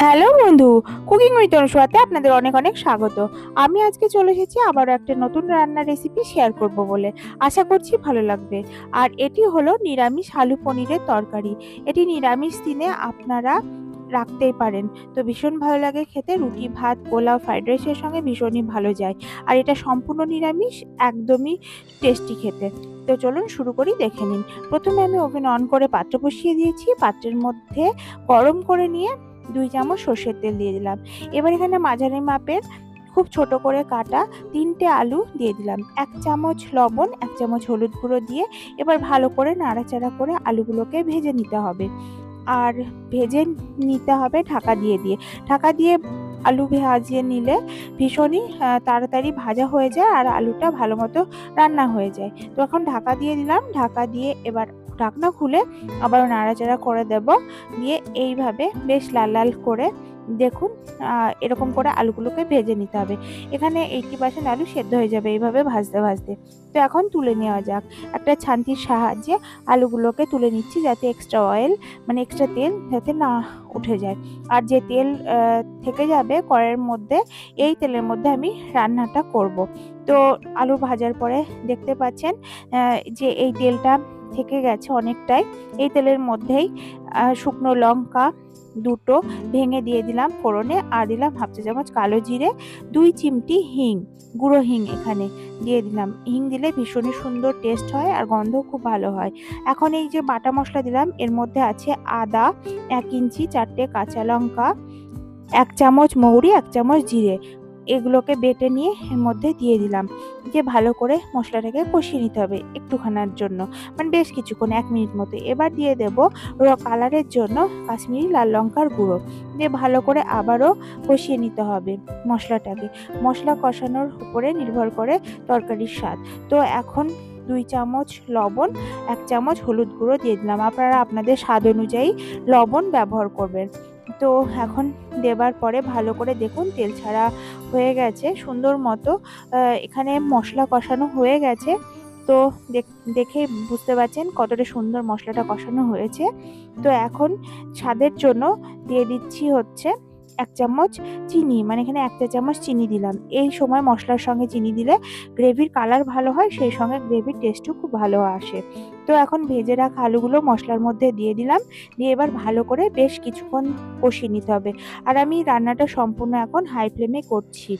Hello বন্ধু, cooking with অনুস্বাতে আপনাদের অনেক অনেক স্বাগত। আমি আজকে চলে এসেছি আবারও একটা নতুন রান্নার রেসিপি শেয়ার করব বলে। আশা করছি ভালো লাগবে। আর এটি হলো নিরামিষ আলু পনিরের তরকারি। এটি নিরামিষ দিনে আপনারা রাখতেই পারেন, তো ভীষণ ভালো লাগে খেতে। রুটি, ভাত, পোলাও, ফ্রাইড রাইসের সঙ্গে ভীষণই ভালো যায়। আর এটা সম্পূর্ণ নিরামিষ, একদমই টেস্টি খেতে। তো চলুন শুরু করি, দেখে নিন। প্রথমে আমি ওভেন অন করে পাত্র বসিয়ে দিয়েছি। পাত্রের মধ্যে গরম করে নিয়ে 2 চামচ সর্ষের তেল দিয়ে দিলাম। এবার এখানে মাঝারি মাপের খুব ছোট করে কাটা 3টে আলু দিয়ে দিলাম। 1 চামচ লবণ, 1 চামচ হলুদ গুঁড়ো দিয়ে এবার ভালো করে নাড়াচাড়া করে আলুগুলোকে ভেজে নিতে হবে। আর ভেজে নিতে হবে ঢাকা দিয়ে দিয়ে। ঢাকা দিয়ে আলু ভাজিয়ে নিলে ভীষণই তাড়াতাড়ি ভাজা হয়ে যায় আর আলুটা ভালো মতো রান্না হয়ে যায়। তো এখন ঢাকা দিয়ে দিলাম। ঢাকা দিয়ে এবার ঢাকনা খুলে আবার নাড়াচাড়া করে দেব। দিয়ে এইভাবে বেশ লাল লাল করে দেখুন, এরকম করে আলুগুলোকে ভেজে নিতে হবে। এখানে 80% আলু সেদ্ধ হয়ে যাবে এইভাবে ভাজতে ভাজতে। তো এখন তুলে নেওয়া যাক। একটা ছাঁচির সাহায্যে আলুগুলোকে তুলে নিচ্ছি, যাতে এক্সট্রা অয়েল মানে এক্সট্রা তেল যাতে না উঠে যায়। আর যে তেল থেকে যাবে কড়াইয়ের মধ্যে, এই তেলের মধ্যে আমি রান্নাটা করব। তো আলু ভাজার পরে দেখতে পাচ্ছেন যে এই তেলটা থেকে গেছে অনেকটাই। এই তেলের মধ্যেই শুকনো লঙ্কা দুটো ভেঙে দিয়ে দিলাম ফোড়নে, আর দিলাম 1/2 চা চামচ কালো জিরে, 2 চিমটি হিং, গুঁড়ো হিং এখানে দিয়ে দিলাম। হিং দিলে ভীষণই সুন্দর টেস্ট হয় আর গন্ধ খুব ভালো হয়। এখন এই যে বাটা মশলা দিলাম, এর মধ্যে আছে আদা 1 ইঞ্চি, 4টে কাঁচা লঙ্কা, 1 চামচ মৌরি, 1 চামচ জিরে, এগুলোকে বেটে নিয়ে এর মধ্যে দিয়ে দিলাম। দিয়ে ভালো করে মশলাটাকে কষিয়ে নিতে হবে একটুখানার জন্য, মানে বেশ কিছুক্ষণ, 1 মিনিট মতো। এবার দিয়ে দেব কালারের জন্য কাশ্মীরি লাল লঙ্কার গুঁড়ো। দিয়ে ভালো করে আবারও কষিয়ে নিতে হবে মশলাটাকে। মশলা কষানোর উপরে নির্ভর করে তরকারির স্বাদ। তো এখন 2 চামচ লবণ, 1 চামচ হলুদ গুঁড়ো দিয়ে দিলাম। আপনারা আপনাদের স্বাদ অনুযায়ী লবণ ব্যবহার করবেন। তো এখন দেবার পরে ভালো করে দেখুন তেল ছাড়া হয়ে গেছে সুন্দর মতো। এখানে মশলা কষানো হয়ে গেছে। তো দেখে বুঝতে পারছেন কতটা সুন্দর মশলাটা কষানো হয়েছে। তো এখন স্বাদের জন্য দিয়ে দিচ্ছি হচ্ছে 1 চামচ চিনি, মানে এখানে 1 চা চামচ চিনি দিলাম। এই সময় মশলার সঙ্গে চিনি দিলে গ্রেভির কালার ভালো হয়, সেই সঙ্গে গ্রেভির টেস্টও খুব ভালো আসে। তো এখন ভেজে রাখা আলুগুলো মশলার মধ্যে দিয়ে দিলাম। দিয়ে এবার ভালো করে বেশ কিছুক্ষণ কষিয়ে নিতে হবে। আর আমি রান্নাটা সম্পূর্ণ এখন হাই ফ্লেমে করছি।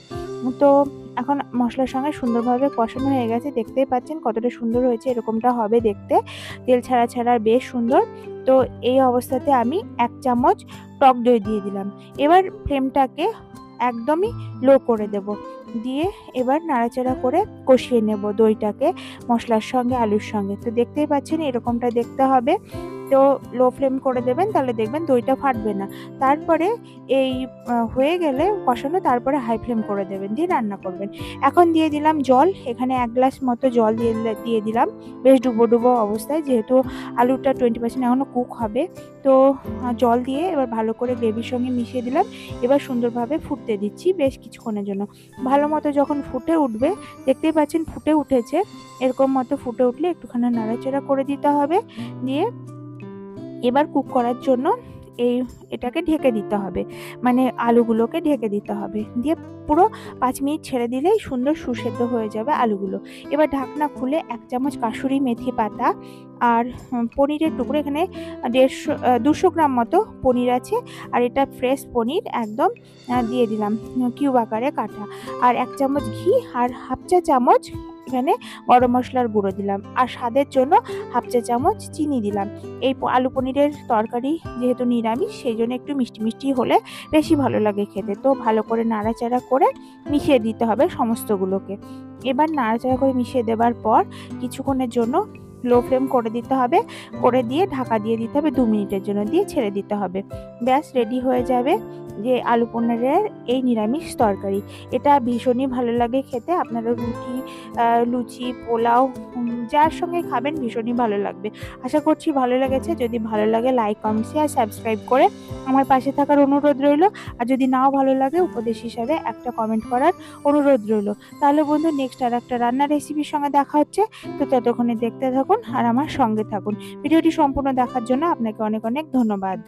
তো এখন মশলার সঙ্গে সুন্দরভাবে কষানো হয়ে গেছে, দেখতেই পাচ্ছেন কতটা সুন্দর হয়েছে। এরকমটা হবে দেখতে, তেল ছাড়া ছাড়া বেশ সুন্দর। তো এই অবস্থাতে আমি 1 চামচ টক দই দিয়ে দিলাম। এবার ফ্লেমটাকে একদমই লো করে দেব। দিয়ে এবার নাড়াচাড়া করে কষিয়ে নেব দইটাকে মশলার সঙ্গে, আলুর সঙ্গে। তো দেখতেই পাচ্ছেন এরকমটা দেখতে হবে। তো লো ফ্লেম করে দেবেন, তাহলে দেখবেন দইটা ফাটবে না। তারপরে এই হয়ে গেলে কষানো, তারপরে হাই ফ্লেম করে দেবেন, দিয়ে রান্না করবেন। এখন দিয়ে দিলাম জল। এখানে 1 গ্লাস মতো জল দিয়ে দিলাম বেশ ডুবো ডুবো অবস্থায়, যেহেতু আলুটা 20% এখনো কুক হবে। তো জল দিয়ে এবার ভালো করে গ্রেভির সঙ্গে মিশিয়ে দিলাম। এবার সুন্দরভাবে ফুটতে দিচ্ছি বেশ কিছুক্ষণের জন্য। ভালো মতো যখন ফুটে উঠবে, দেখতেই পাচ্ছেন ফুটে উঠেছে, এরকম মতো ফুটে উঠলে একটুখানি নাড়াচাড়া করে দিতে হবে। দিয়ে এবার কুক করার জন্য এটাকে ঢেকে দিতে হবে, মানে আলুগুলোকে ঢেকে দিতে হবে। দিয়ে পুরো 5 মিনিট ছেড়ে দিলেই সুন্দর সুসেদ্ধ হয়ে যাবে আলুগুলো। এবার ঢাকনা খুলে 1 চামচ কাসুরি মেথি পাতা আর পনিরের টুকরো, এখানে 200 গ্রাম মতো পনির আছে। আর এটা ফ্রেশ পনির একদম, দিয়ে দিলাম কিউব আকারে কাটা। আর 1 চামচ ঘি আর 1/2 চা চামচ এখানে গরম মশলার গুঁড়ো দিলাম। আর স্বাদের জন্য 1/2 চা চামচ চিনি দিলাম। এই আলু পনিরের তরকারি যেহেতু নিরামিষ, সেই জন্য একটু মিষ্টি মিষ্টি হলে বেশি ভালো লাগে খেতে। তো ভালো করে নাড়াচাড়া করে মিশিয়ে দিতে হবে সমস্তগুলোকে। এবার নাড়াচাড়া করে মিশিয়ে দেবার পর কিছুক্ষণের জন্য লো ফ্লেম করে দিতে হবে। করে দিয়ে ঢাকা দিয়ে দিতে হবে 2 মিনিটের জন্য, দিয়ে ছেড়ে দিতে হবে। ব্যাস রেডি হয়ে যাবে যে আলু পনিরের এই নিরামিষ তরকারি। এটা ভীষণই ভালো লাগে খেতে। আপনারা রুটি, লুচি, পোলাও যার সঙ্গে খাবেন ভীষণই ভালো লাগবে। আশা করছি ভালো লেগেছে। যদি ভালো লাগে লাইক, কমেন্ট, শেয়ার, সাবস্ক্রাইব করে আমার পাশে থাকার অনুরোধ রইল। আর যদি নাও ভালো লাগে উপদেশ হিসাবে একটা কমেন্ট করার অনুরোধ রইল। তাহলে বন্ধু, নেক্সট আর একটা রান্নার রেসিপির সঙ্গে দেখা হচ্ছে। তো ততক্ষণে দেখতে থাকুন আর আমার সঙ্গে থাকুন। ভিডিওটি সম্পূর্ণ দেখার জন্য আপনাকে অনেক অনেক ধন্যবাদ।